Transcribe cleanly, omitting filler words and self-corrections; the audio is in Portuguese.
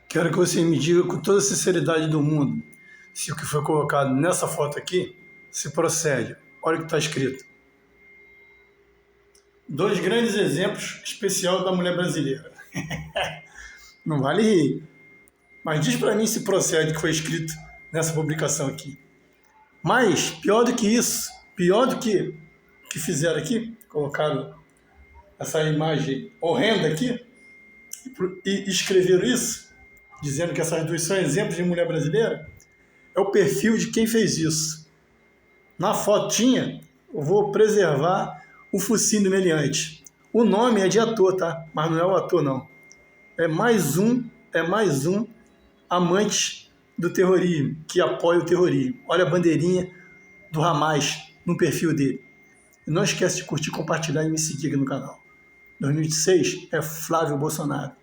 Quero que você me diga com toda a sinceridade do mundo se o que foi colocado nessa foto aqui se procede. Olha o que está escrito. Dois grandes exemplos especial da mulher brasileira. Não vale rir. Mas diz para mim se procede o que foi escrito nessa publicação aqui. Mas, pior do que isso, pior do que fizeram aqui, colocaram essa imagem horrenda aqui e escreveram isso, dizendo que essas duas são exemplos de mulher brasileira, é o perfil de quem fez isso. Na fotinha, eu vou preservar o focinho do meliante. O nome é de ator, tá? Mas não é o ator, não. É mais um amante do terrorismo, que apoia o terrorismo. Olha a bandeirinha do Hamas no perfil dele. E não esquece de curtir, compartilhar e me seguir aqui no canal. 2026 é Flávio Bolsonaro.